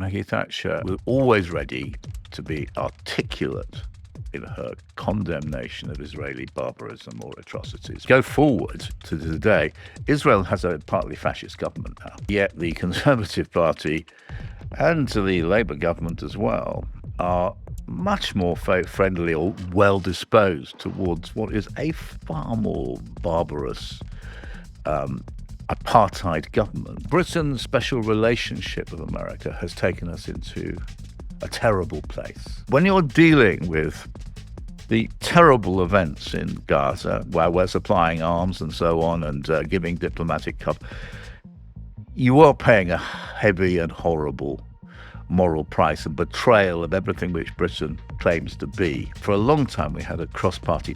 Maggie Thatcher was always ready to be articulate in her condemnation of Israeli barbarism or atrocities. Go forward to today, Israel has a partly fascist government now, yet the Conservative Party and to the Labour government as well are much more friendly or well-disposed towards what is a far more barbarous apartheid government. Britain's special relationship with America has taken us into a terrible place. When you're dealing with the terrible events in Gaza, where we're supplying arms and so on and giving diplomatic cover, you are paying a heavy and horrible moral price and betrayal of everything which Britain claims to be. For a long time, we had a cross-party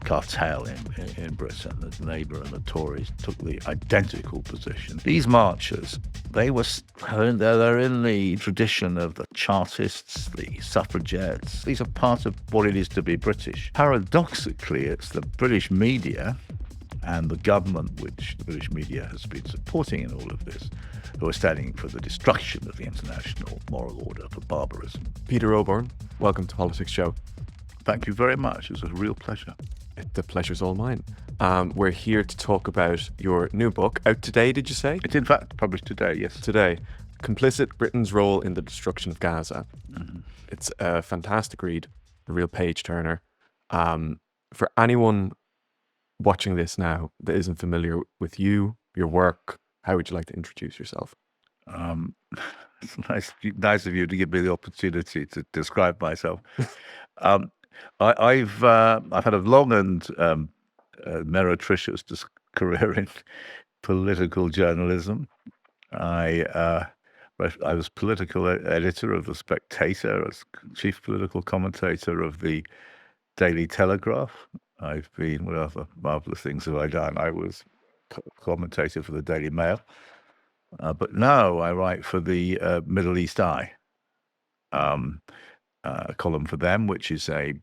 cartel in Britain. The Labour and the Tories took the identical position. These marchers, they're in the tradition of the Chartists, the suffragettes. These are part of what it is to be British. Paradoxically, it's the British media and the government, which the British media has been supporting in all of this, who are standing for the destruction of the international moral order for barbarism. Peter Oborne, welcome to PoliticsJOE. Thank you very much. It was a real pleasure. The pleasure's all mine. We're here to talk about your new book, out today, did you say? It's in fact published today, yes. Today. Complicit, Britain's Role in the Destruction of Gaza. Mm-hmm. It's a fantastic read, a real page-turner. For anyone watching this now that isn't familiar with you, your work, how would you like to introduce yourself? It's nice of you to give me the opportunity to describe myself. I've had a long and meretricious career in political journalism. I was political editor of The Spectator, as chief political commentator of the Daily Telegraph. I've been, what other marvellous things have I done? I was commentator for the Daily Mail. But now I write for the Middle East Eye, a column for them, which is a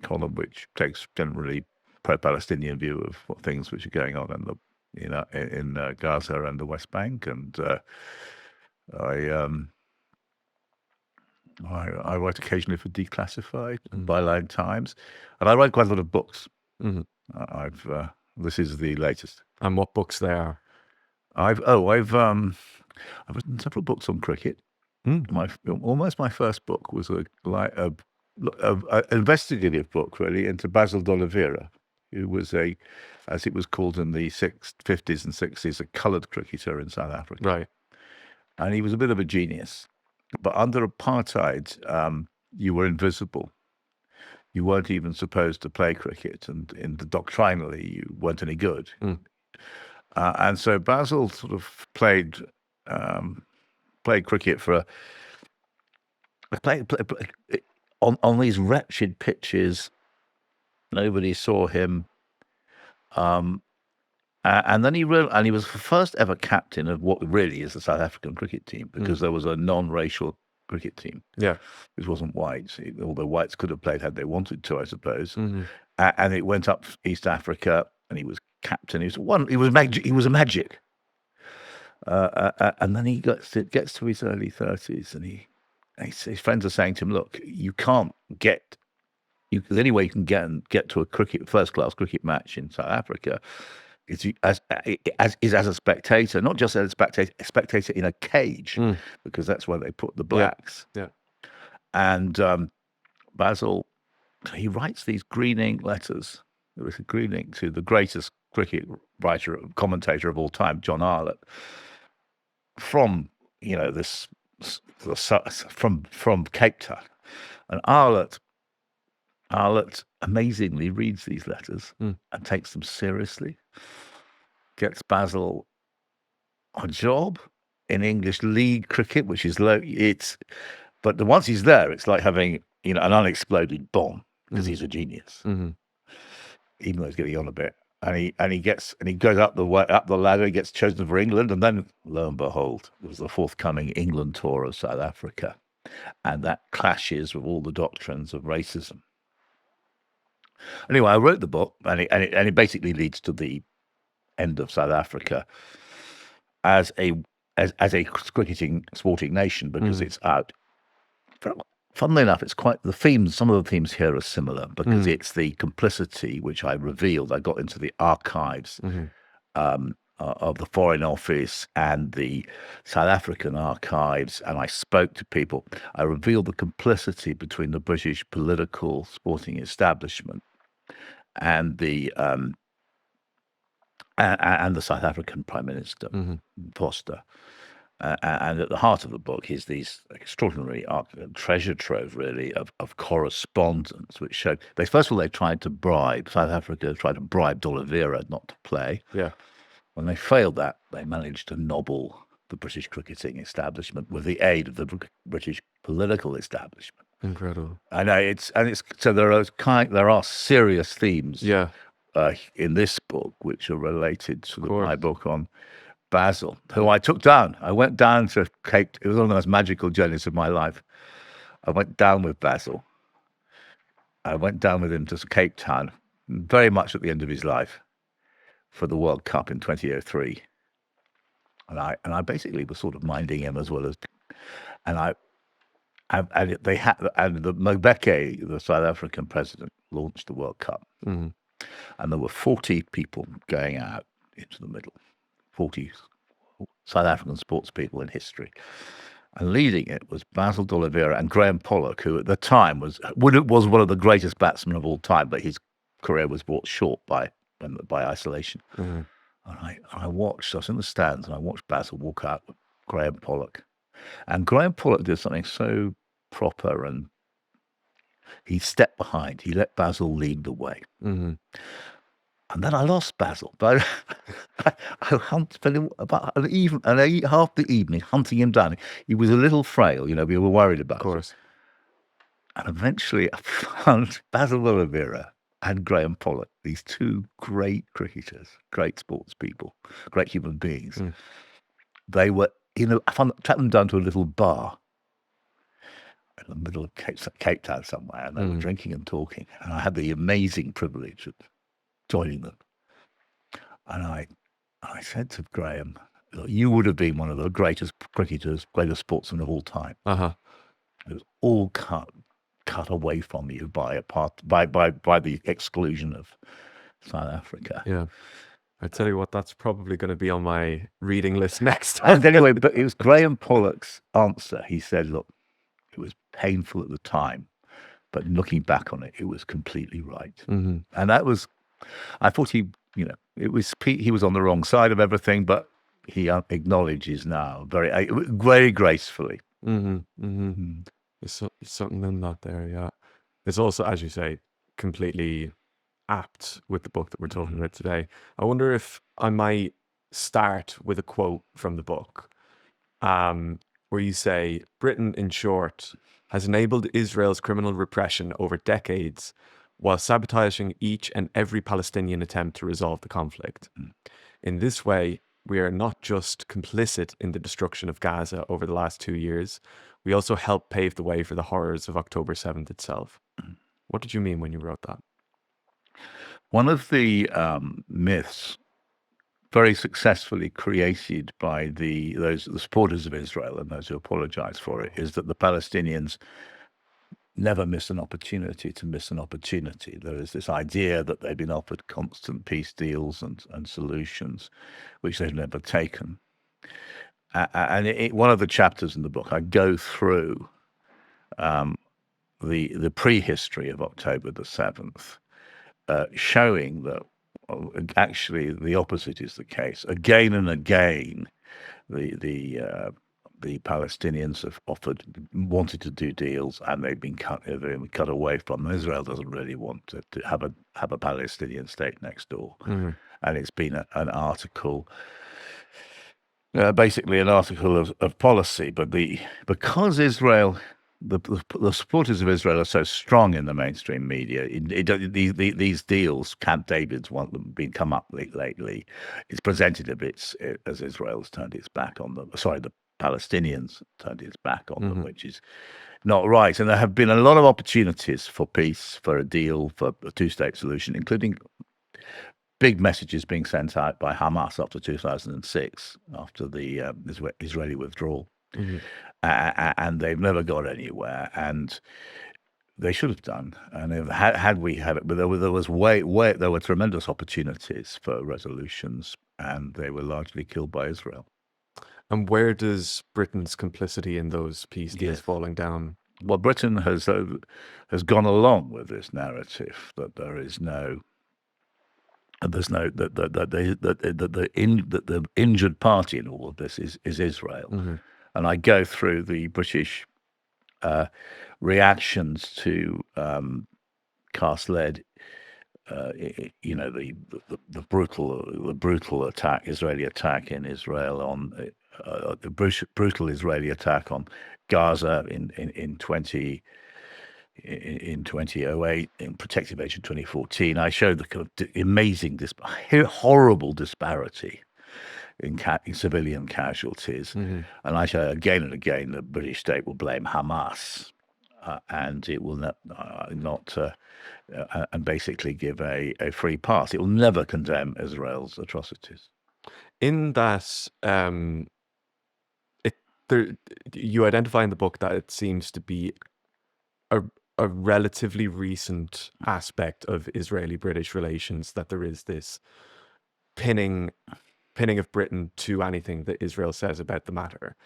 column which takes generally pro-Palestinian view of what things which are going on in Gaza and the West Bank. And I write occasionally for Declassified and Byline Times, and I write quite a lot of books. Mm-hmm. This is the latest. And what books they are? I've written several books on cricket. Almost my first book was an investigative book, really, into Basil d'Oliveira, who was as it was called in the 50s and 60s, a coloured cricketer in South Africa. Right. And he was a bit of a genius. But under apartheid, you were invisible. You weren't even supposed to play cricket, and doctrinally, you weren't any good. And so Basil sort of played cricket for on these wretched pitches. Nobody saw him. And then he was the first ever captain of what really is the South African cricket team, because there was a non-racial cricket team. Yeah, it wasn't whites, although whites could have played had they wanted to, I suppose. Mm-hmm. And it went up East Africa, and he was captain. He was a magic. And then he gets to his early 30s, and his friends are saying to him, "Look, you can't get. The only way you can get to a first-class cricket match in South Africa is as a spectator, not just as a spectator in a cage, because that's where they put the blacks." Yeah. And Basil, he writes these greening letters. There was a greening to the greatest cricket writer, commentator of all time, John Arlott, from from Cape Town, and Arlott amazingly reads these letters and takes them seriously. Gets Basil a job in English League cricket, which is low. But once he's there, it's like having an unexploded bomb, because he's a genius. Mm-hmm. Even though he's getting on a bit, and he goes up the ladder. He gets chosen for England, and then lo and behold, it was the forthcoming England tour of South Africa, and that clashes with all the doctrines of racism. Anyway, I wrote the book, and it basically leads to the end of South Africa as a as a cricketing sporting nation, because it's out. Funnily enough, it's quite the themes. Some of the themes here are similar because it's the complicity which I revealed. I got into the archives of the Foreign Office and the South African archives, and I spoke to people. I revealed the complicity between the British political sporting establishment and the South African Prime Minister, Foster. And at the heart of the book is these extraordinary treasure trove, really, of correspondence, which showed first of all, South Africa tried to bribe De Oliveira not to play. Yeah. When they failed that, they managed to nobble the British cricketing establishment with the aid of the British political establishment. Incredible. I know so there are serious themes in this book which are related to my book on Basil, who I took down. I went down to Cape. It was one of the most magical journeys of my life. I went down with Basil. I went down with him to Cape Town, very much at the end of his life, for the World Cup in 2003. And I basically was sort of minding him as well as, and the Mbeki, the South African president, launched the World Cup, and there were 40 people going out into the middle. 40 South African sports people in history. And leading it was Basil De Oliveira and Graham Pollock, who at the time was one of the greatest batsmen of all time, but his career was brought short by isolation. And I watched, I was in the stands, and I watched Basil walk out with Graham Pollock. And Graham Pollock did something so proper, and he stepped behind. He let Basil lead the way. And then I lost Basil, but I spent about half the evening hunting him down. He was a little frail, we were worried about. Of course. And eventually I found Basil De Oliveira and Graham Pollock, these two great cricketers, great sports people, great human beings. They were, I tracked them down to a little bar in the middle of Cape Town somewhere, and they were drinking and talking. And I had the amazing privilege of joining them. And I said to Graham, look, you would have been one of the greatest cricketers, greatest sportsmen of all time. It was all cut away from you by the exclusion of South Africa. Yeah. I tell you what, that's probably going to be on my reading list next time. And anyway, but it was Graham Pollock's answer. He said, look, it was painful at the time, but looking back on it, it was completely right. And that was, I thought he was on the wrong side of everything, but he acknowledges now very, very gracefully. There's something in that there, yeah. It's also, as you say, completely apt with the book that we're talking about today. I wonder if I might start with a quote from the book, where you say, Britain, in short, has enabled Israel's criminal repression over decades while sabotaging each and every Palestinian attempt to resolve the conflict. In this way, we are not just complicit in the destruction of Gaza over the last 2 years, we also helped pave the way for the horrors of October 7th itself. What did you mean when you wrote that? One of the myths very successfully created by the supporters of Israel and those who apologize for it is that the Palestinians never miss an opportunity to miss an opportunity. There is this idea that they've been offered constant peace deals and solutions, which they've never taken. And one of the chapters in the book, I go through the prehistory of October the 7th, showing that actually the opposite is the case. Again and again, the Palestinians have wanted to do deals, and they've been cut away from them. Israel doesn't really want to have a Palestinian state next door, and it's been an article, basically an article of policy. But because Israel, the supporters of Israel are so strong in the mainstream media, these deals, Camp David's one of them, been come up lately. It's presented a bit as Israel's turned its back on them. Sorry, the Palestinians turned its back on them, which is not right. And there have been a lot of opportunities for peace, for a deal, for a two-state solution, including big messages being sent out by Hamas after 2006, after the Israeli withdrawal, and they've never got anywhere. And they should have done. And had we had it, but there were tremendous opportunities for resolutions, and they were largely killed by Israel. And where does Britain's complicity in those peace deals Yes. falling down? Well, Britain has gone along with this narrative that there's no that the injured party in all of this is Israel. And I go through the British reactions to Cast-led, the brutal attack, Israeli attack in Israel on the brutal Israeli attack on Gaza in 2008, in Protective Action 2014. I showed the kind of amazing, horrible disparity in civilian casualties, and I show again and again the British state will blame Hamas, and it will not and basically give a free pass. It will never condemn Israel's atrocities. In that, you identify in the book that it seems to be a relatively recent aspect of Israeli-British relations, that there is this pinning of Britain to anything that Israel says about the matter.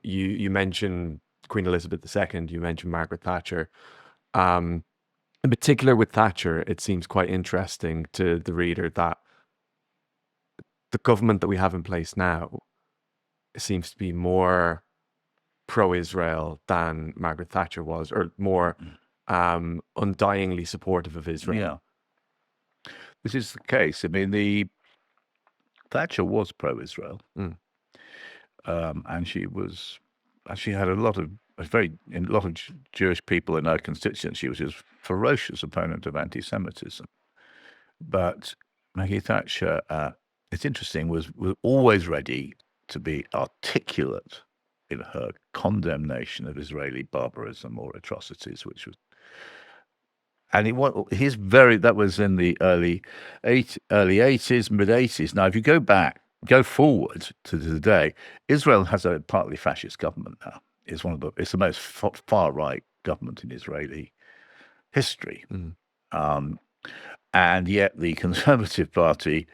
You mentioned Queen Elizabeth II, you mentioned Margaret Thatcher. In particular with Thatcher, it seems quite interesting to the reader that the government that we have in place now seems to be more pro-Israel than Margaret Thatcher was, or more undyingly supportive of Israel. Yeah, this is the case. I mean, Thatcher was pro-Israel, and she had a lot of Jewish people in her constituency. She was a ferocious opponent of anti-Semitism. But Maggie Thatcher, it's interesting, was always ready to be articulate in her condemnation of Israeli barbarism or atrocities, which was, and that was in the early 80s, mid 80s. Now, if you go forward to today, Israel has a partly fascist government now. It's the most far right government in Israeli history, and yet the Conservative Party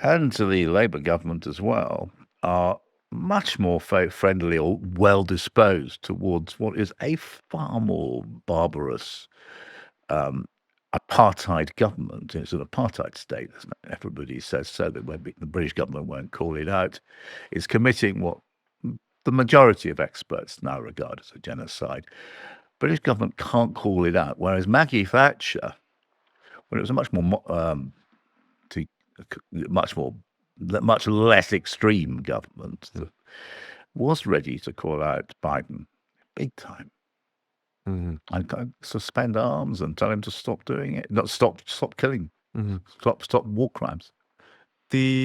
and the Labour government as well are much more friendly or well disposed towards what is a far more barbarous apartheid government. It's an apartheid state. Everybody says so. That the British government won't call it out. It's committing what the majority of experts now regard as a genocide. British government can't call it out, whereas Maggie Thatcher, when it was a much less extreme government, was ready to call out Biden big time. And suspend arms and tell him to stop doing it, not stop killing, stop war crimes. I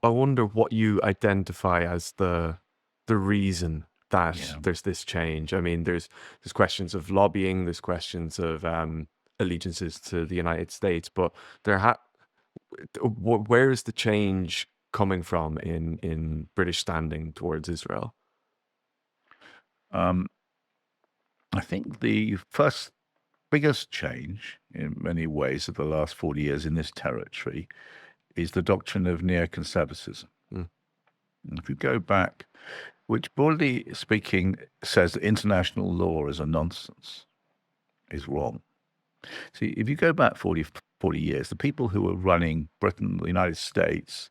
wonder what you identify as the reason that there's this change. I mean, there's questions of lobbying, there's questions of allegiances to the United States, but where is the change coming from in British standing towards Israel? I think the first biggest change in many ways of the last 40 years in this territory is the doctrine of neoconservatism. If you go back, which broadly speaking says that international law is a nonsense, is wrong. See, if you go back 40 years, the people who were running Britain, the United States,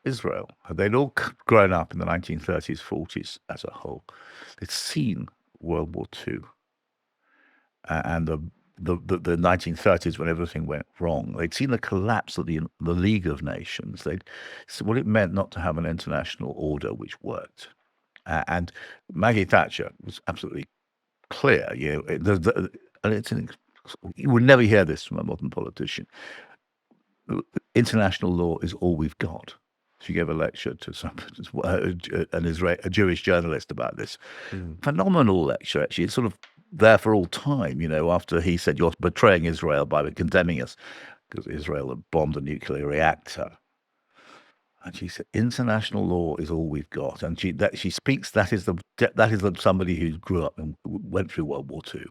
Israel, they'd all grown up in the 1930s, 40s as a whole. They'd seen World War II and the 1930s when everything went wrong. They'd seen the collapse of the League of Nations. What it meant not to have an international order which worked. And Maggie Thatcher was absolutely clear. You would never hear this from a modern politician. International law is all we've got. She gave a lecture to a Jewish journalist about this. Phenomenal lecture, actually. It's sort of there for all time, after he said, you're betraying Israel by condemning us. because Israel had bombed a nuclear reactor. And she said, "International law is all we've got." And she speaks. That is somebody who grew up and went through World War II.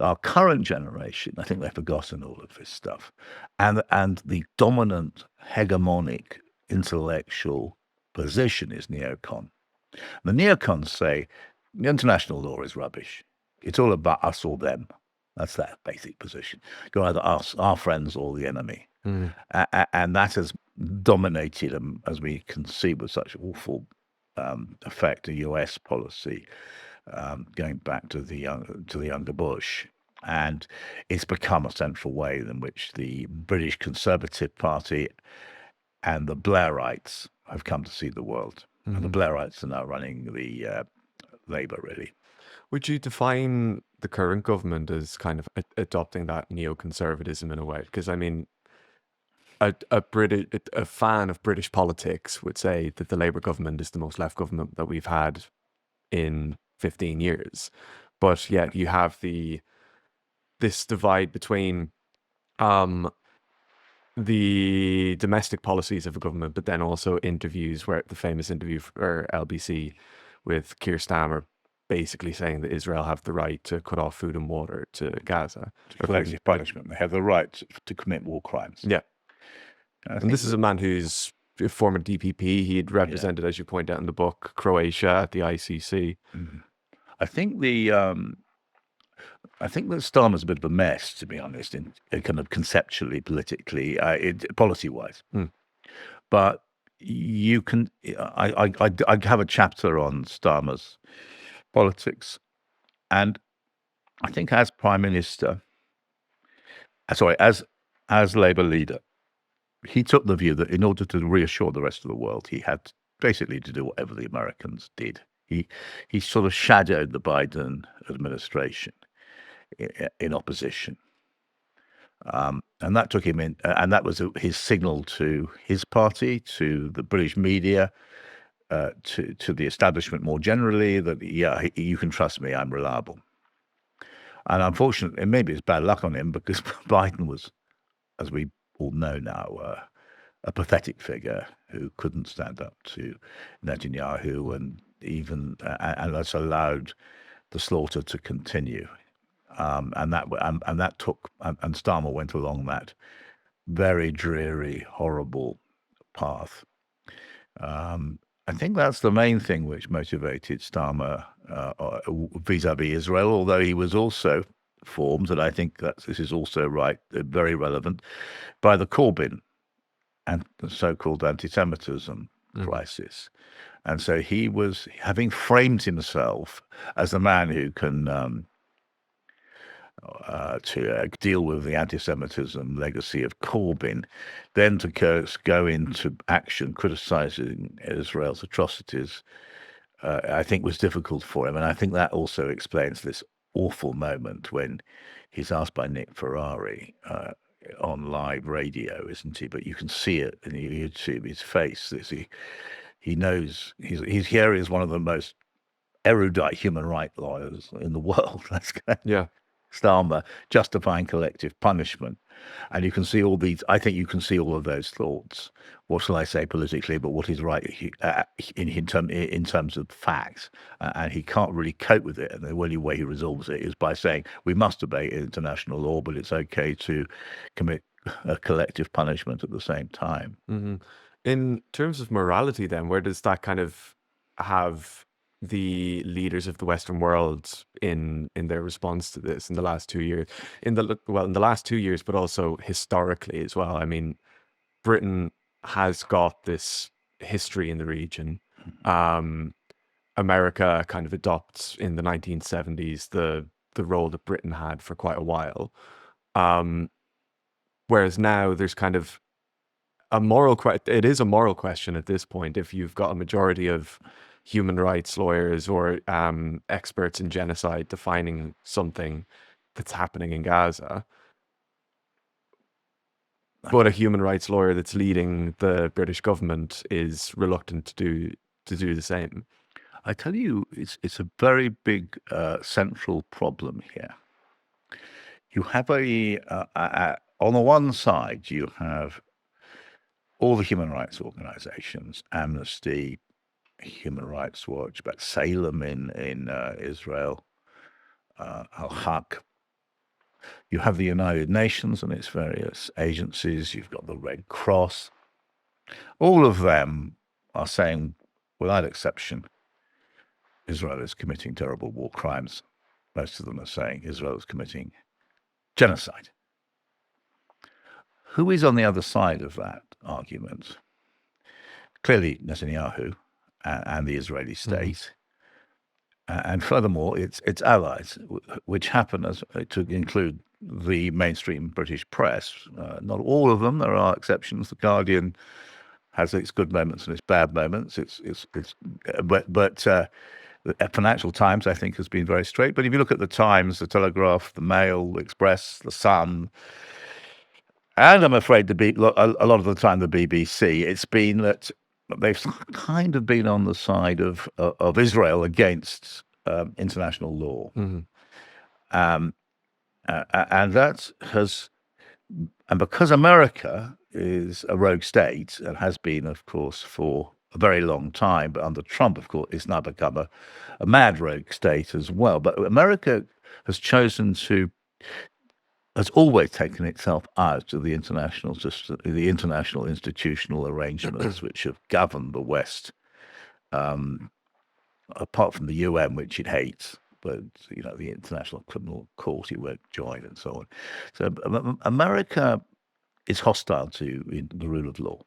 Our current generation, I think they've forgotten all of this stuff, and the dominant hegemonic intellectual position is neocon. The neocons say the international law is rubbish. It's all about us or them. That's their basic position. Go either us, our friends, or the enemy. And that has dominated, as we can see, with such awful effect, a US policy going back to the younger Bush. And it's become a central way in which the British Conservative Party and the Blairites have come to see the world. And the Blairites are now running the Labour, really. Would you define the current government as kind of adopting that neoconservatism in a way? Because I mean, a fan of British politics would say that the Labour government is the most left government that we've had in 15 years. But yet you have this divide between the domestic policies of a government, but then also interviews, where the famous interview for LBC with Keir Starmer basically saying that Israel have the right to cut off food and water to Gaza. Collective punishment. They have the right to commit war crimes. Yeah. And this is a man who's a former DPP. He'd represented, as you point out in the book, Croatia at the ICC. I think that Starmer's a bit of a mess, to be honest, in kind of conceptually, politically, policy-wise. But you can. I have a chapter on Starmer's politics, and I think as Prime Minister, as Labour leader, he took the view that in order to reassure the rest of the world, he had basically to do whatever the Americans did. He sort of shadowed the Biden administration in opposition, and that took him in, and that was his signal to his party, to the British media, to the establishment more generally, that you can trust me, I'm reliable. And unfortunately, and maybe it's bad luck on him, because Biden was, as we all know now, a pathetic figure who couldn't stand up to Netanyahu, and that's allowed the slaughter to continue. And Starmer went along that very dreary, horrible path. I think that's the main thing which motivated Starmer vis-a-vis Israel, although he was also formed, and I think that this is also very relevant, by the Corbyn and the so-called anti-Semitism crisis. And so he was, having framed himself as the man who can to deal with the anti-Semitism legacy of Corbyn, then to go into action criticizing Israel's atrocities, I think was difficult for him. And I think that also explains this awful moment when he's asked by Nick Ferrari on live radio, isn't he? But you can see it in YouTube, his face. He knows he's here is one of the most erudite human rights lawyers in the world. Starmer justifying collective punishment, and you can see all these. I think you can see all of those thoughts. What shall I say politically? But what is right in terms of facts, and he can't really cope with it. And the only way he resolves it is by saying we must obey international law, but it's okay to commit a collective punishment at the same time. In terms of morality, then, where does that kind of have the leaders of the Western world in their response to this in the last 2 years? In the last 2 years, but also historically as well. I mean, Britain has got this history in the region. America kind of adopts in the 1970s the role that Britain had for quite a while. Whereas now there's kind of it is a moral question at this point. If you've got a majority of human rights lawyers or experts in genocide defining something that's happening in Gaza, but a human rights lawyer that's leading the British government is reluctant to do the same. I tell you, it's a very big central problem here. You have on the one side, you have all the human rights organizations, Amnesty, Human Rights Watch, but Salem in Israel, Al-Haq. You have the United Nations and its various agencies. You've got the Red Cross. All of them are saying, without exception, Israel is committing terrible war crimes. Most of them are saying Israel is committing genocide. Who is on the other side of that argument? Clearly Netanyahu and the Israeli state. And furthermore, its allies, which happen to include the mainstream British press. Not all of them. There are exceptions. The Guardian has its good moments and its bad moments. But the Financial Times, I think, has been very straight. But if you look at the Times, the Telegraph, the Mail, the Express, the Sun, and I'm afraid a lot of the time the BBC, it's been that they've kind of been on the side of Israel against international law. And that has, and because America is a rogue state and has been, of course, for a very long time, but under Trump, of course, it's now become a mad rogue state as well. But America has chosen to, has always taken itself out of the international system, the international institutional arrangements which have governed the West, apart from the UN, which it hates. But the International Criminal Court, it won't join, and so on. So America is hostile to the rule of law.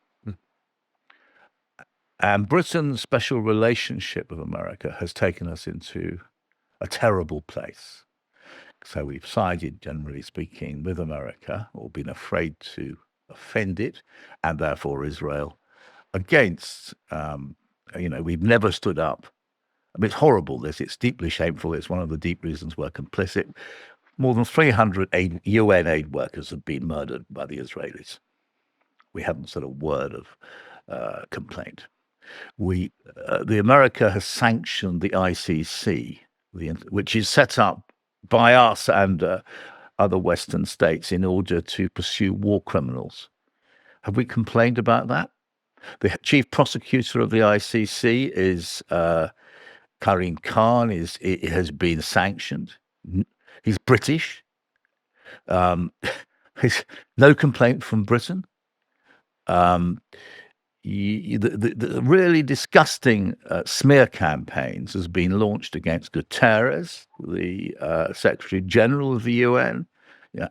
And Britain's special relationship with America has taken us into a terrible place. So we've sided, generally speaking, with America, or been afraid to offend it, and therefore Israel, against, we've never stood up. I mean, it's horrible, this. It's deeply shameful. It's one of the deep reasons we're complicit. More than 300 UN aid workers have been murdered by the Israelis. We haven't said a word of complaint. The America has sanctioned the ICC, which is set up by us and other Western states in order to pursue war criminals. Have we complained about that? The chief prosecutor of the ICC is Karim Khan. It has been sanctioned. He's British. There's no complaint from Britain. The really disgusting smear campaigns has been launched against Guterres, the Secretary General of the UN,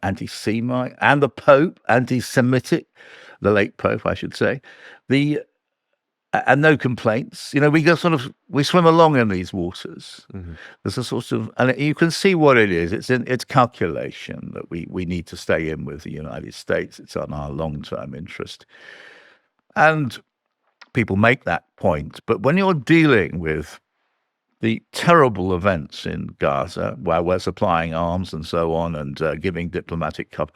anti-Semite, and the Pope, anti-Semitic, the late Pope, I should say. And no complaints. We swim along in these waters. There's a sort of, and you can see what it is. It's calculation that we need to stay in with the United States. It's on our long-term interest. And people make that point. But when you're dealing with the terrible events in Gaza, where we're supplying arms and so on, and giving diplomatic cover,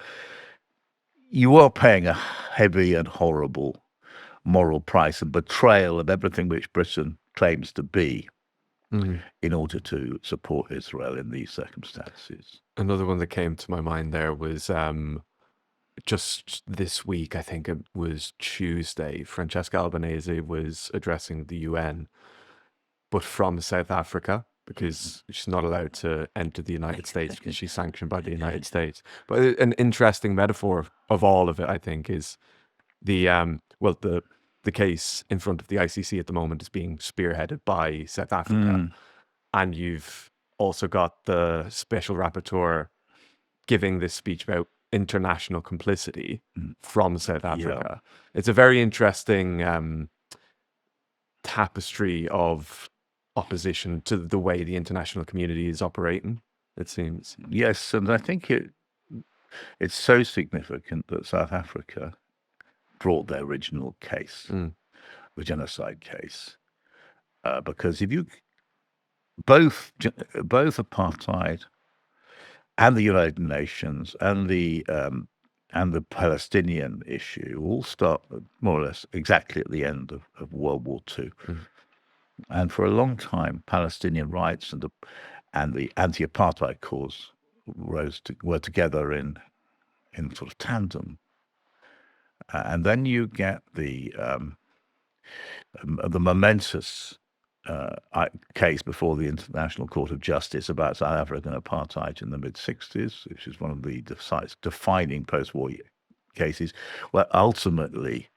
you are paying a heavy and horrible moral price and betrayal of everything which Britain claims to be in order to support Israel in these circumstances. Another one that came to my mind there was just this week, I think it was Tuesday, Francesca Albanese was addressing the UN, but from South Africa, because she's not allowed to enter the United States because she's sanctioned by the United States. But an interesting metaphor of all of it, I think, is the case in front of the ICC at the moment is being spearheaded by South Africa. And you've also got the special rapporteur giving this speech about international complicity from South Africa. It's a very interesting tapestry of opposition to the way the international community is operating, it seems. Yes, and I think it's so significant that South Africa brought their original case, the genocide case, because if you both apartheid and the United Nations and the Palestinian issue all start more or less exactly at the end of World War II, and for a long time, Palestinian rights and the anti-apartheid cause were together in in sort of tandem. And then you get the momentous case before the International Court of Justice about South African apartheid in the mid-60s, which is one of the defining post-war cases, where ultimately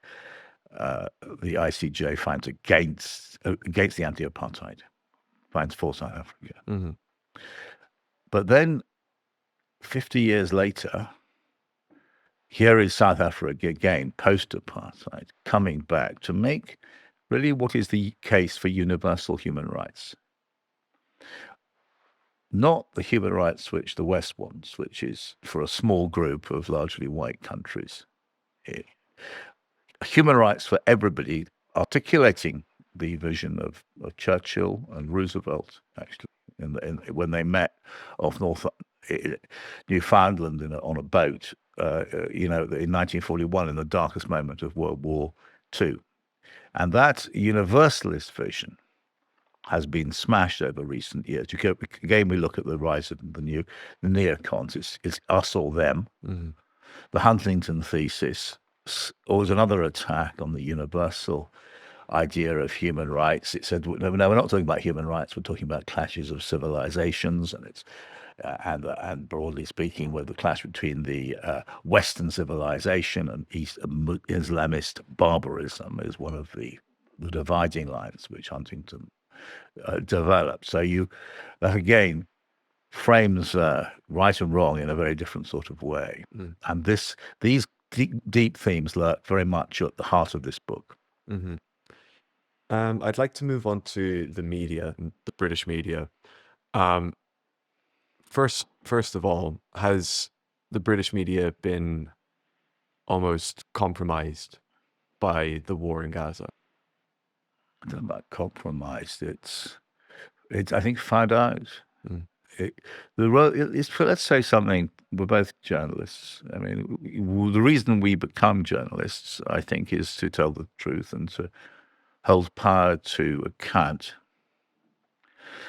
the ICJ finds against the anti-apartheid, finds for South Africa. Mm-hmm. But then 50 years later, here is South Africa again, post-apartheid, coming back to make really what is the case for universal human rights. Not the human rights which the West wants, which is for a small group of largely white countries. Human rights for everybody, articulating the vision of Churchill and Roosevelt, actually, when they met off Newfoundland on a boat, in 1941, in the darkest moment of World War II. And that universalist vision has been smashed over recent years. Again, we look at the rise of the neocons. It's us or them. Mm-hmm. The Huntington thesis was another attack on the universal idea of human rights. It said, no, we're not talking about human rights. We're talking about clashes of civilizations, and it's and broadly speaking, with the clash between the Western civilization and Islamist barbarism is one of the dividing lines which Huntington developed. So that again frames right and wrong in a very different sort of way. And these deep themes lurk very much at the heart of this book. Mm-hmm. I'd like to move on to the media, the British media. First of all, has the British media been almost compromised by the war in Gaza? I don't know about compromised. It's I think found out. Let's say something. We're both journalists. I mean, the reason we become journalists, I think, is to tell the truth and to hold power to account.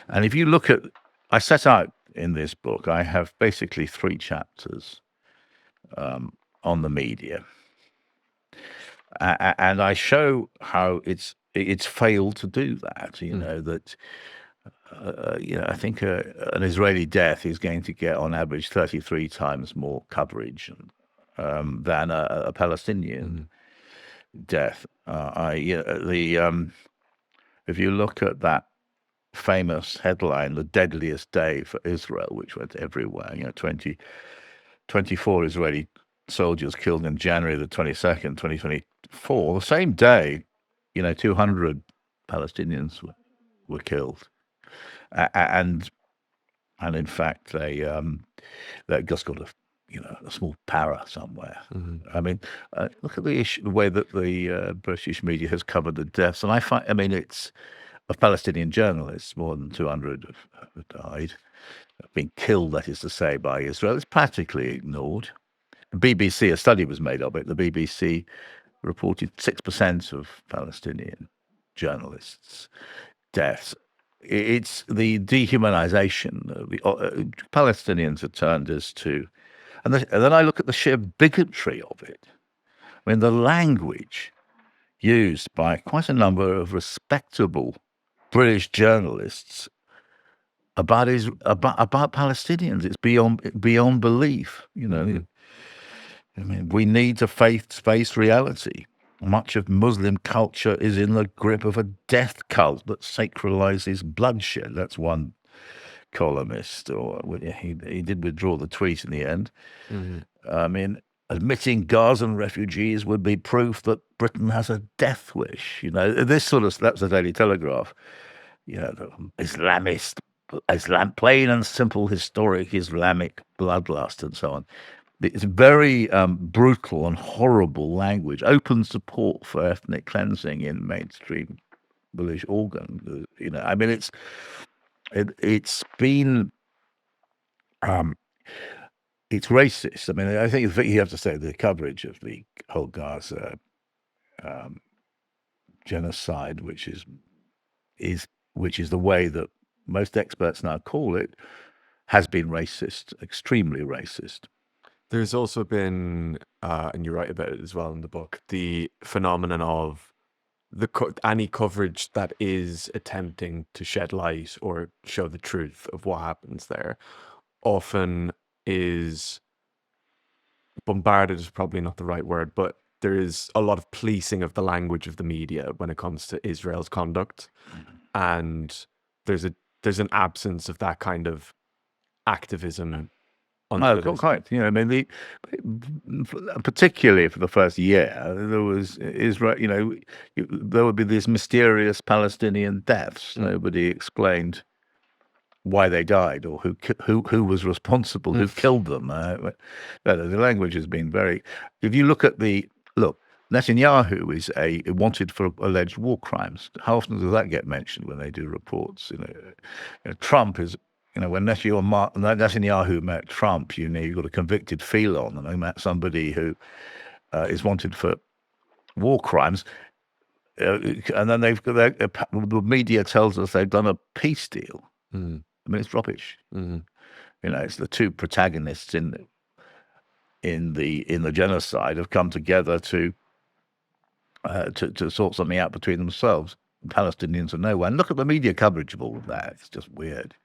And if you look at, I set out in this book, I have basically 3 chapters on the media, and I show how it's failed to do that. That. I think an Israeli death is going to get, on average, 33 times more coverage than a Palestinian death. If you look at that famous headline, "The Deadliest Day for Israel," which went everywhere, 24 Israeli soldiers killed in January the 22nd, 2024. The same day, 200 Palestinians were killed. And in fact, they just got a small para somewhere. I mean, look at the way that the British media has covered the deaths, and it's of Palestinian journalists. More than 200 have died, have been killed. That is to say, by Israel. It's practically ignored. The BBC, a study was made of it. The BBC reported 6% of Palestinian journalists' deaths. It's the dehumanization. The Palestinians are turned as to, and then I look at the sheer bigotry of it. I mean, the language used by quite a number of respectable British journalists about Palestinians, it's beyond belief. I mean, we need a faith-based reality. Much of Muslim culture is in the grip of a death cult that sacralizes bloodshed. That's one columnist, or he did withdraw the tweet in the end. I mean, admitting Gazan refugees would be proof that Britain has a death wish. That's the Daily Telegraph. The plain and simple historic Islamic bloodlust and so on. It's very brutal and horrible language, open support for ethnic cleansing in mainstream British organ. I mean, it's been it's racist. I mean, I think you have to say the coverage of the whole Gaza genocide, which is the way that most experts now call it, has been racist, extremely racist. There's also been, and you write about it as well in the book, the phenomenon of any coverage that is attempting to shed light or show the truth of what happens there often is bombarded, is probably not the right word, but there is a lot of policing of the language of the media when it comes to Israel's conduct, and there's an absence of that kind of activism. No, quite. You know, I mean, particularly for the first year, there was Israel. You know, there would be these mysterious Palestinian deaths. Nobody explained why they died or who was responsible, who killed them. The language has been very. If you look at Netanyahu is wanted for alleged war crimes. How often does that get mentioned when they do reports? You know, Trump is. You know, when Netanyahu met Trump, you know, you've got a convicted felon, and they met somebody who is wanted for war crimes. And then the media tells us they've done a peace deal. I mean, it's rubbish. You know, it's the two protagonists in the genocide have come together to sort something out between themselves. The Palestinians are nowhere. And look at the media coverage of all of that. It's just weird.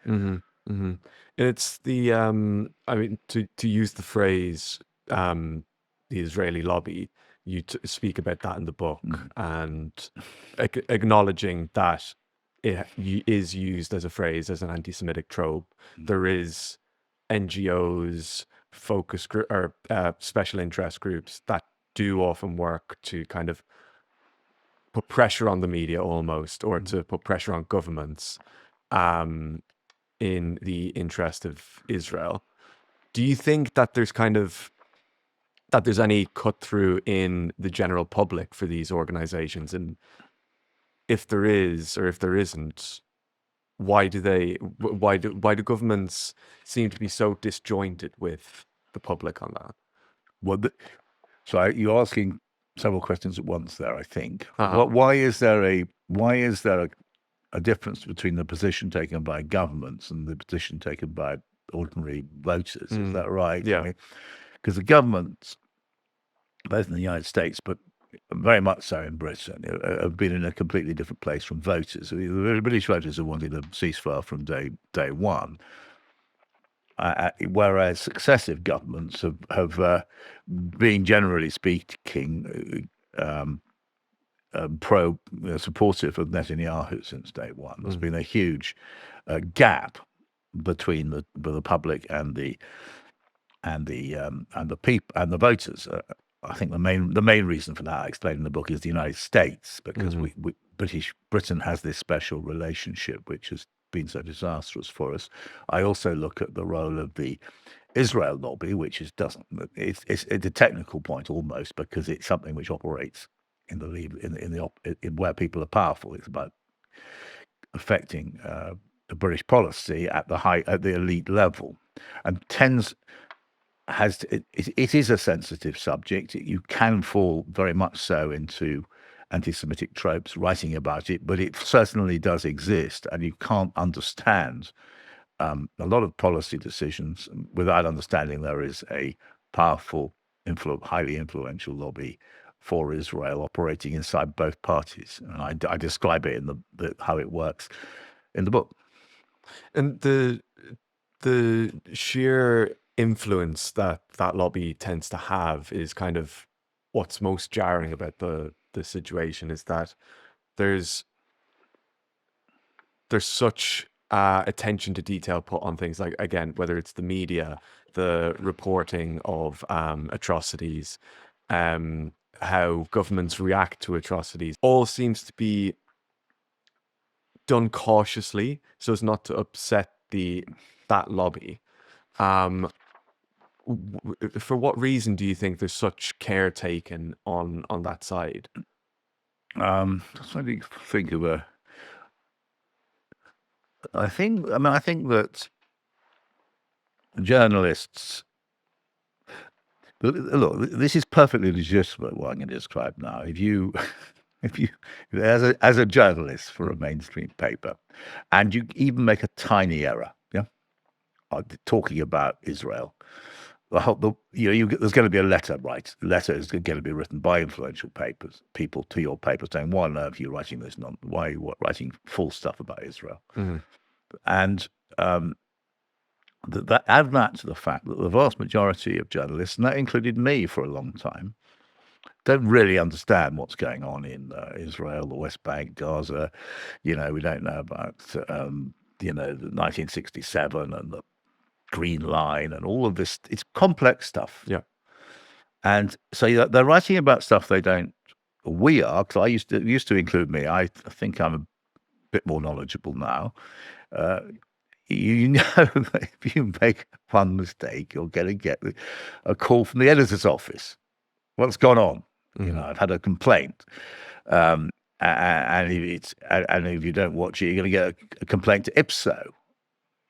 It's the I mean, to use the phrase the Israeli lobby, you speak about that in the book, and acknowledging that it is used as a phrase, as an anti-Semitic trope. There is NGOs, focus group, or special interest groups that do often work to kind of put pressure on the media almost, or to put pressure on governments in the interest of Israel. Do you think that there's any cut through in the general public for these organizations? And if there is, or if there isn't, why do governments seem to be so disjointed with the public on that? Well, so you're asking several questions at once there, I think. Why is there a difference between the position taken by governments and the position taken by ordinary voters? Is that right? Yeah. Because the governments, both in the United States, but very much so in Britain, have been in a completely different place from voters. The British voters have wanted a ceasefire from day one. Whereas successive governments have been, generally speaking, supportive of Netanyahu since day one. There's been a huge gap between the public and the people and the voters. I think the main reason for that, I explained in the book, is the United States, because Britain has this special relationship which has been so disastrous for us. I also look at the role of the Israel lobby, which it's a technical point almost, because it's something which operates in where people are powerful. It's about affecting the British policy at the elite level, and it is a sensitive subject. You can fall very much so into anti-Semitic tropes writing about it, but it certainly does exist, and you can't understand a lot of policy decisions without understanding there is a powerful, highly influential lobby for Israel operating inside both parties. And I describe it in how it works in the book. And the sheer influence that lobby tends to have is kind of what's most jarring about the situation, is that there's such attention to detail put on things, like, again, whether it's the media, the reporting of atrocities, how governments react to atrocities, all seems to be done cautiously so as not to upset that lobby. For what reason do you think there's such care taken on that side? Just trying to think of I think that journalists. Look, this is perfectly legitimate, what I'm going to describe now. If you as a journalist for a mainstream paper, and you even make a tiny error, talking about Israel, there's going to be a letter, right? The letter is going to be written by influential people to your paper saying, why on earth are you writing this? Why are you writing false stuff about Israel? And add that to the fact that the vast majority of journalists, and that included me for a long time, don't really understand what's going on in Israel, the West Bank, Gaza. We don't know about, the 1967 and the Green Line and all of this. It's complex stuff. Yeah. And so they're writing about stuff they don't. We are, because I used to include me. I think I'm a bit more knowledgeable now. You know that if you make one mistake, you're going to get a call from the editor's office. What's gone on? I've had a complaint, and if you don't watch it, you're going to get a complaint to Ipso,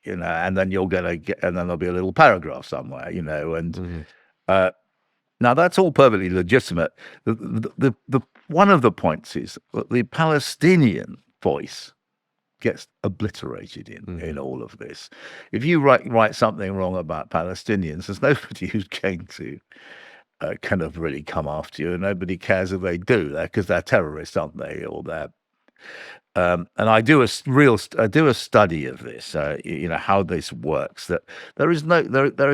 and then you're going to get, and then there'll be a little paragraph somewhere, and now that's all perfectly legitimate. The one of the points is that the Palestinian voice gets obliterated in all of this. If you write something wrong about Palestinians, there's nobody who's going to kind of really come after you, and nobody cares if they do that because they're terrorists, aren't they? Or they're and I do a study of this, how this works. That there is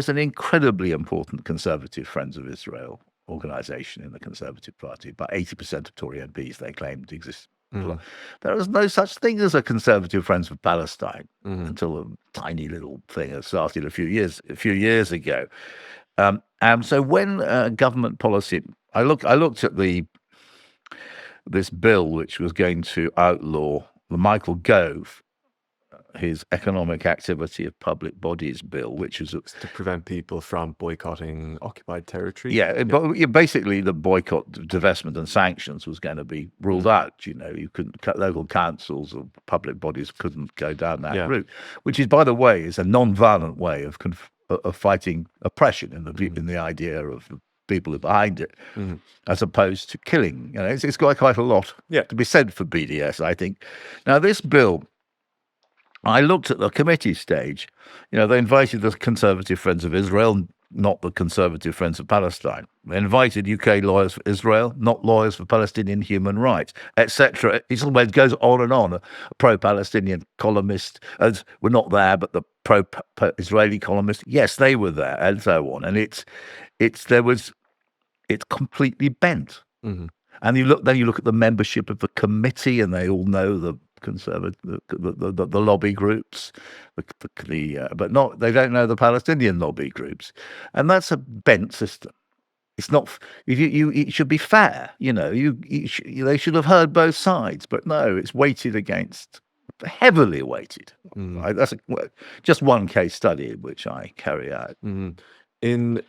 an incredibly important Conservative Friends of Israel organisation in the Conservative Party. About 80% of Tory MPs they claim to exist. There is no such thing as a Conservative Friends of Palestine until a tiny little thing that started a few years ago. And so when government policy, I looked at this bill which was going to outlaw the Michael Gove, his economic activity of public bodies bill, which is to prevent people from boycotting occupied territory. But basically the boycott, divestment, and sanctions was going to be ruled out. You couldn't cut local councils or public bodies couldn't go down that route, which is, by the way, is a non-violent way of fighting oppression in the idea of the people who are behind it, as opposed to killing. It's got quite a lot to be said for BDS, I think. Now, this bill, I looked at the committee stage. They invited the Conservative Friends of Israel, not the Conservative Friends of Palestine. They invited UK lawyers for Israel, not lawyers for Palestinian human rights, etc. It goes on and on. A pro-Palestinian columnist, as we're not there, but the pro-Israeli columnist, yes, they were there, and so on. And it's completely bent. And you look at the membership of the committee, and they all know the conservative, the lobby groups, but they don't know the Palestinian lobby groups, and that's a bent system. It's not. It should be fair. They should have heard both sides, but no, it's weighted against, heavily weighted. That's just one case study which I carry out. In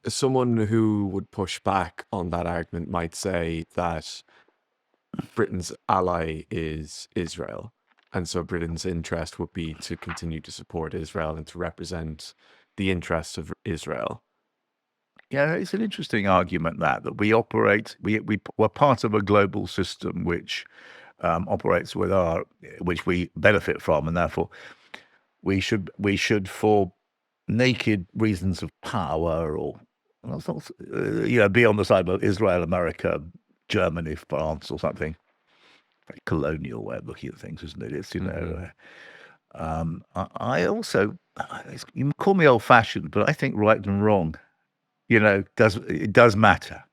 someone who would push back on that argument might say that Britain's ally is Israel, and so Britain's interest would be to continue to support Israel and to represent the interests of Israel. Yeah, it's an interesting argument that we operate. We're part of a global system which operates which we benefit from, and therefore we should, for naked reasons of power, or be on the side of Israel, America, Germany, France, or something. Very colonial way of looking at things, isn't it? It's I also, you can call me old-fashioned, but I think right and wrong, it does matter.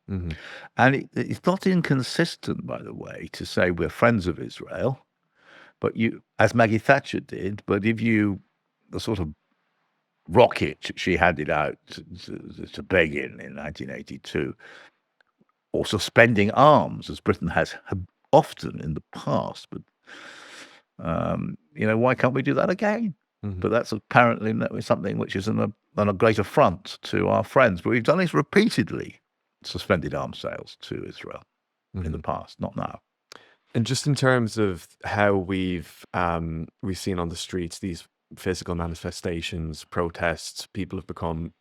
And it's not inconsistent, by the way, to say we're friends of Israel, but as Maggie Thatcher did, but if the sort of rocket she handed out to Begin in 1982, or suspending arms, as Britain has often in the past, but why can't we do that again? But that's apparently something which is on a great affront to our friends. But we've done this repeatedly, suspended arms sales to Israel in the past, not now. And just in terms of how we've seen on the streets these physical manifestations, protests, people have become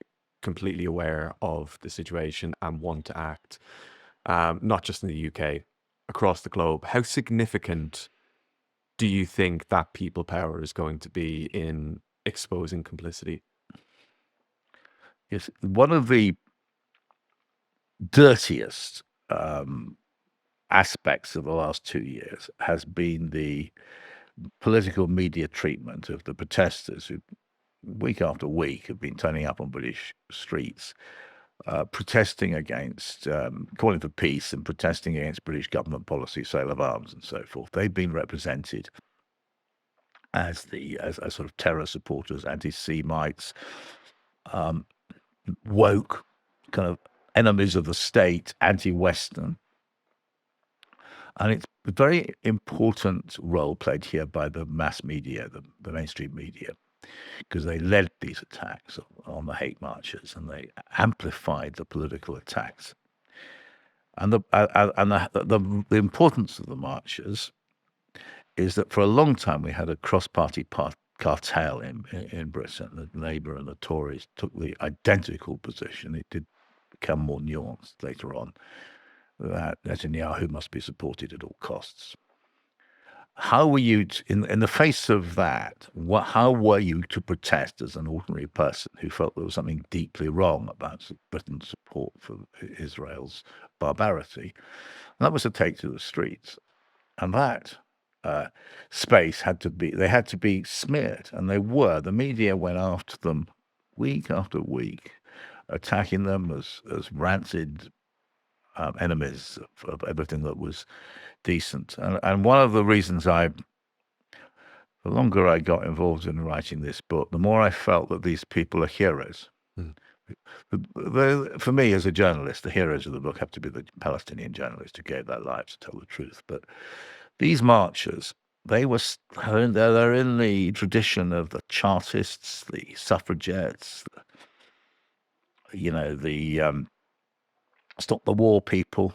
completely aware of the situation and want to act, not just in the UK, across the globe. How significant do you think that people power is going to be in exposing complicity? Yes, one of the dirtiest aspects of the last 2 years has been the political media treatment of the protesters who, week after week, have been turning up on British streets, protesting against, calling for peace and protesting against British government policy, sale of arms and so forth. They've been represented as as sort of terror supporters, anti-Semites, woke, kind of enemies of the state, anti-Western. And it's a very important role played here by the mass media, the mainstream media, because they led these attacks on the hate marches and they amplified the political attacks. And the importance of the marches is that for a long time we had a cross-party cartel in Britain. The Labour and the Tories took the identical position. It did become more nuanced later on, that Netanyahu must be supported at all costs. How were you, in the face of that, how were you to protest as an ordinary person who felt there was something deeply wrong about Britain's support for Israel's barbarity? And that was to take to the streets. And that space they had to be smeared, and they were. The media went after them week after week, attacking them as rancid enemies of everything that was decent. And one of the reasons the longer I got involved in writing this book, the more I felt that these people are heroes. For me, as a journalist, the heroes of the book have to be the Palestinian journalists who gave their lives to tell the truth. But these marchers, they're in the tradition of the Chartists, the suffragettes, the Stop the War people,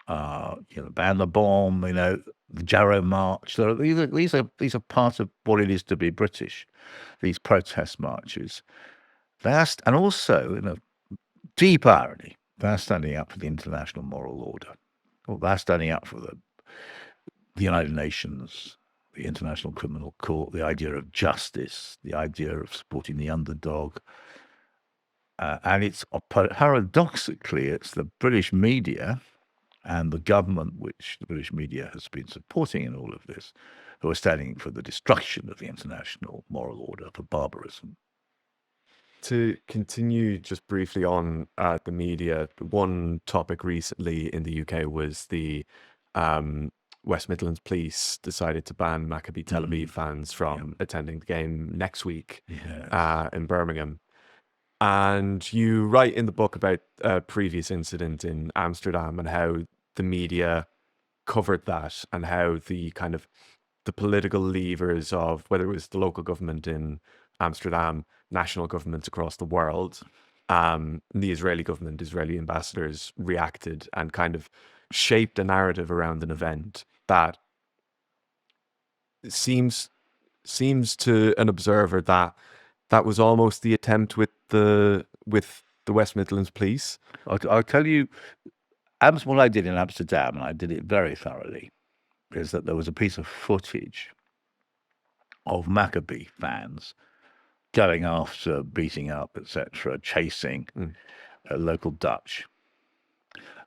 ban the bomb, the Jarrow March. These are part of what it is to be British. These protest marches, and also, in a deep irony, they're standing up for the international moral order. Well, they're standing up for the United Nations, the International Criminal Court, the idea of justice, the idea of supporting the underdog. And it's paradoxically, it's the British media and the government, which the British media has been supporting in all of this, who are standing for the destruction of the international moral order, for barbarism. To continue just briefly on the media, one topic recently in the UK was the West Midlands Police decided to ban Maccabi Tel Aviv fans from attending the game next week in Birmingham. And you write in the book about a previous incident in Amsterdam and how the media covered that, and how the political levers of whether it was the local government in Amsterdam, national governments across the world, the Israeli government, Israeli ambassadors reacted and kind of shaped a narrative around an event that seems to an observer that was almost the attempt with the West Midlands Police. I'll tell you, what I did in Amsterdam, and I did it very thoroughly, is that there was a piece of footage of Maccabi fans going after, beating up, etc., chasing local Dutch,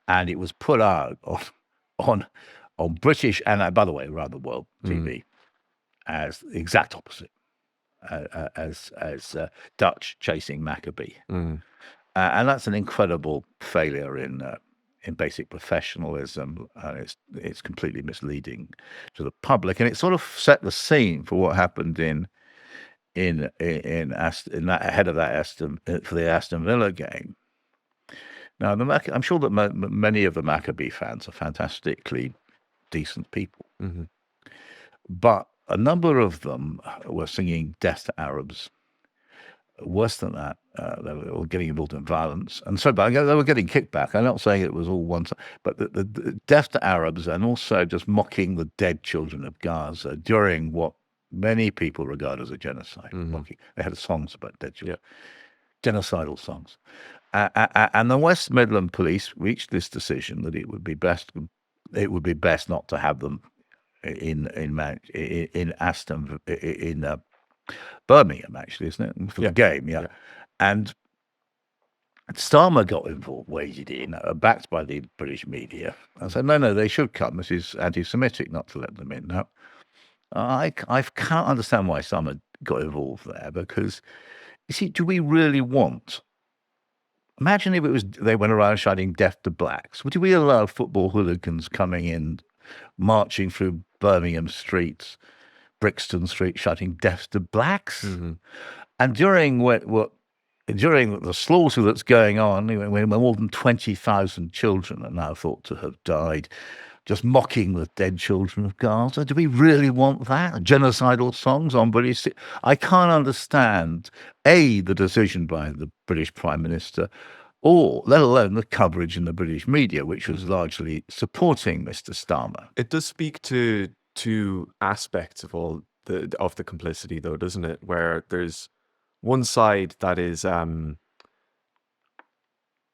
and it was put out on British and, by the way, around the world TV as the exact opposite. As Dutch chasing Maccabi, and that's an incredible failure in basic professionalism, and it's completely misleading to the public, and it sort of set the scene for what happened in that ahead of that for the Aston Villa game. Now, I'm sure that many of the Maccabi fans are fantastically decent people, but a number of them were singing "Death to Arabs." Worse than that, they were getting involved in violence, and so they were getting kickback. I'm not saying it was all one side, but the "Death to Arabs," and also just mocking the dead children of Gaza during what many people regard as a genocide. They had songs about dead children, genocidal songs, and the West Midland Police reached this decision that it would be best not to have them in Birmingham, actually, isn't it, for the game? And Starmer got involved, waded in, backed by the British media, and said, no, they should come. This is anti-Semitic not to let them in. Now, I can't understand why Starmer got involved there, because, you see, do we really want... Imagine if it was they went around shouting death to blacks. Would we allow football hooligans coming in, marching through Birmingham streets, Brixton Street, shouting death to blacks? Mm-hmm. And during during the slaughter that's going on, when more than 20,000 children are now thought to have died, just mocking the dead children of Gaza, do we really want that? Genocidal songs on British... I can't understand, A, the decision by the British Prime Minister, or let alone the coverage in the British media, which was largely supporting Mr. Starmer. It does speak to aspects of all the complicity, though, doesn't it? Where there's one side that is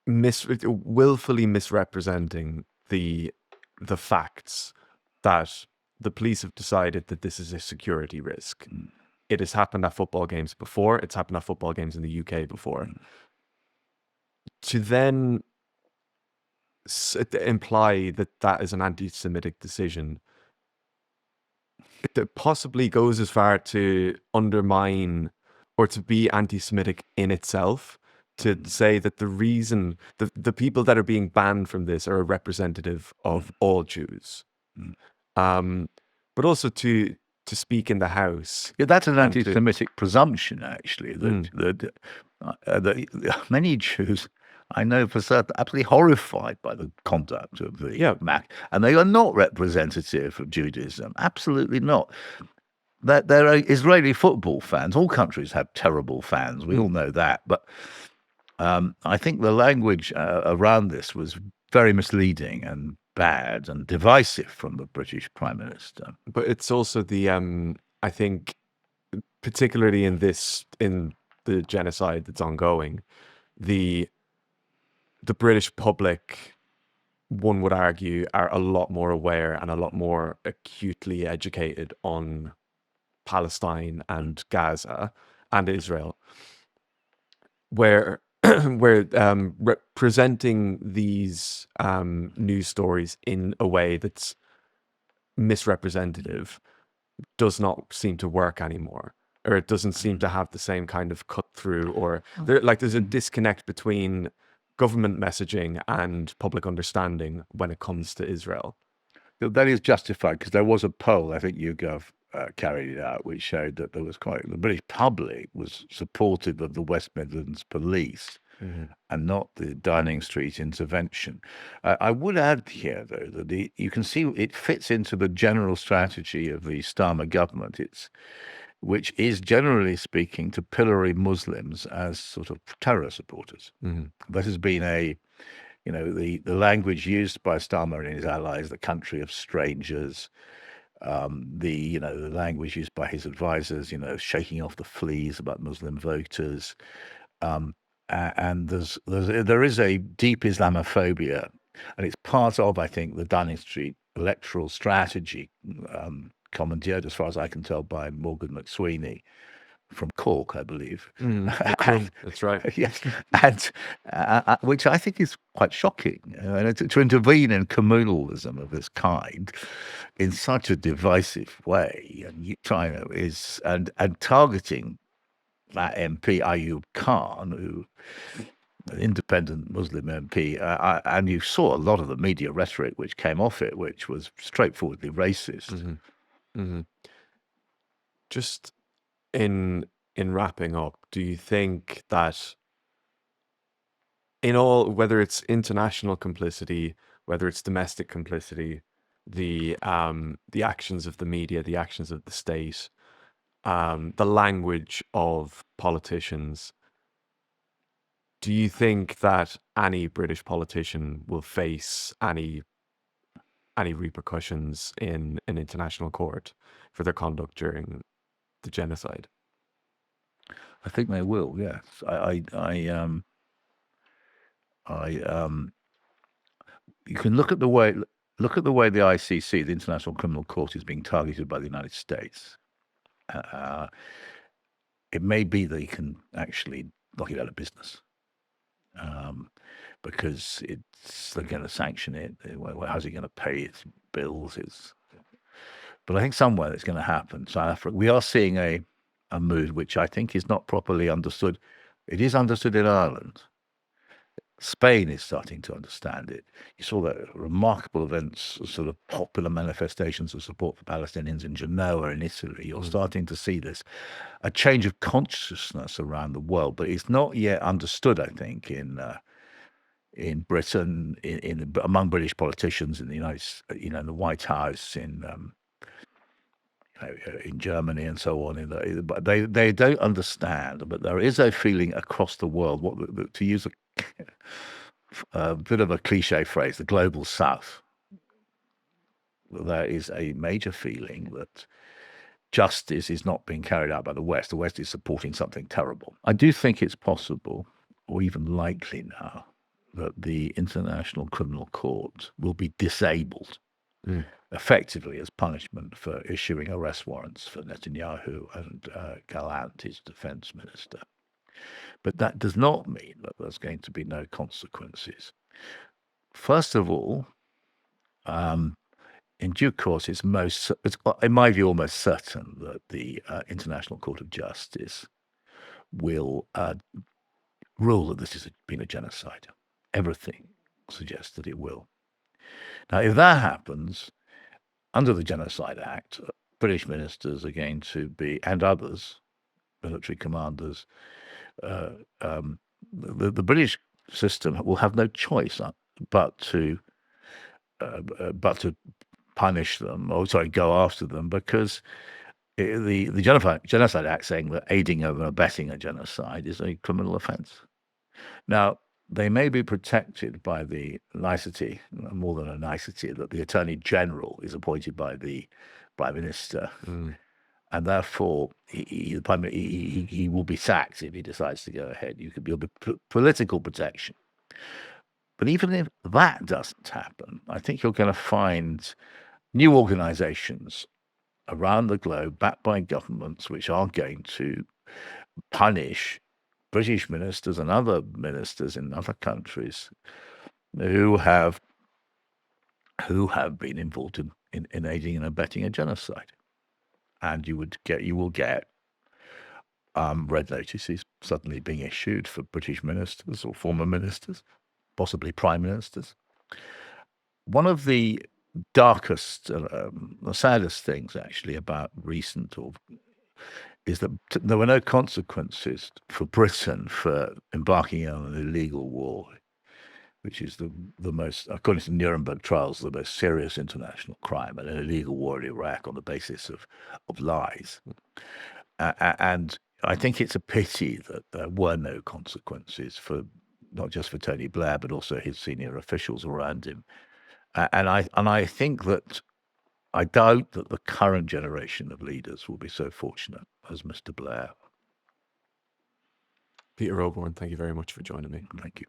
willfully misrepresenting the facts, that the police have decided that this is a security risk. It has happened at football games before. It's happened at football games in the UK before. To then imply that that is an anti-Semitic decision, it possibly goes as far to undermine or to be anti-Semitic in itself, to say that the reason the people that are being banned from this are a representative of all Jews, but also to speak in the House. Yeah, that's an anti-Semitic presumption, actually. That many Jews I know for certain absolutely horrified by the conduct of the MAC, and they are not representative of Judaism. Absolutely not. That they're Israeli football fans. All countries have terrible fans. We all know that. But I think the language around this was very misleading and bad and divisive from the British Prime Minister. But it's also the I think, particularly in the genocide that's ongoing, the British public, one would argue, are a lot more aware and a lot more acutely educated on Palestine and Gaza and Israel, where representing these news stories in a way that's misrepresentative does not seem to work anymore, or it doesn't seem to have the same kind of cut through, or there's a disconnect between government messaging and public understanding when it comes to Israel. That is justified, because there was a poll, I think YouGov carried it out, which showed that the British public was supportive of the West Midlands police and not the Downing Street intervention. I would add here, though, that you can see it fits into the general strategy of the Starmer government. Which is, generally speaking, to pillory Muslims as sort of terror supporters. That has been the language used by Starmer and his allies, the country of strangers, the language used by his advisors, shaking off the fleas about Muslim voters. And there is a deep Islamophobia, and it's part of, I think, the Downing Street electoral strategy, commandeered, as far as I can tell, by Morgan McSweeney from Cork, I believe. That's right. Yes, and which I think is quite shocking. To intervene in communalism of this kind in such a divisive way, and China is and targeting that MP Ayub Khan, who an independent Muslim MP, and you saw a lot of the media rhetoric which came off it, which was straightforwardly racist. Just in wrapping up, do you think that in all, whether it's international complicity, whether it's domestic complicity, the actions of the media, the actions of the state, the language of politicians, do you think that any British politician will face any repercussions in an international court for their conduct during the genocide? I think they will. Yes, you can look at the way the ICC, the International Criminal Court, is being targeted by the United States. It may be that you can actually knock it out of business. because they're going to sanction it. How's he going to pay its bills? But I think somewhere it's going to happen. South Africa, we are seeing a mood which I think is not properly understood. It is understood in Ireland. Spain is starting to understand it. You saw the remarkable events, sort of popular manifestations of support for Palestinians in Genoa in Italy. You're starting to see a change of consciousness around the world, but it's not yet understood, I think, in Britain, among British politicians, in the in the White House, in Germany and so on. But they don't understand. But there is a feeling across the world, to use a bit of a cliche phrase, the global South. There is a major feeling that justice is not being carried out by the West. The West is supporting something terrible. I do think it's possible, or even likely now, that the International Criminal Court will be disabled effectively as punishment for issuing arrest warrants for Netanyahu and Gallant, his defense minister. But that does not mean that there's going to be no consequences. First of all, in due course, it's in my view, almost certain that the International Court of Justice will rule that this has been a genocide. Everything suggests that it will. Now, if that happens, under the Genocide Act, British ministers are going to be, and others, military commanders, the British system will have no choice but to punish them, go after them, because the Genocide Act saying that aiding or abetting a genocide is a criminal offence. Now, they may be protected by the nicety, more than a nicety, that the Attorney General is appointed by the Prime Minister, and therefore he will be sacked if he decides to go ahead. You'll be political protection. But even if that doesn't happen, I think you're going to find new organizations around the globe, backed by governments, which are going to punish British ministers and other ministers in other countries who have been involved in aiding and abetting a genocide. And you will get red notices suddenly being issued for British ministers or former ministers, possibly prime ministers. One of the darkest, the saddest things actually about recent is that there were no consequences for Britain for embarking on an illegal war, which is the most, according to the Nuremberg trials, the most serious international crime, and an illegal war in Iraq on the basis of lies. And I think it's a pity that there were no consequences for not just for Tony Blair, but also his senior officials around him. And I think that I doubt that the current generation of leaders will be so fortunate as Mr. Blair. Peter Oborne, thank you very much for joining me. Thank you.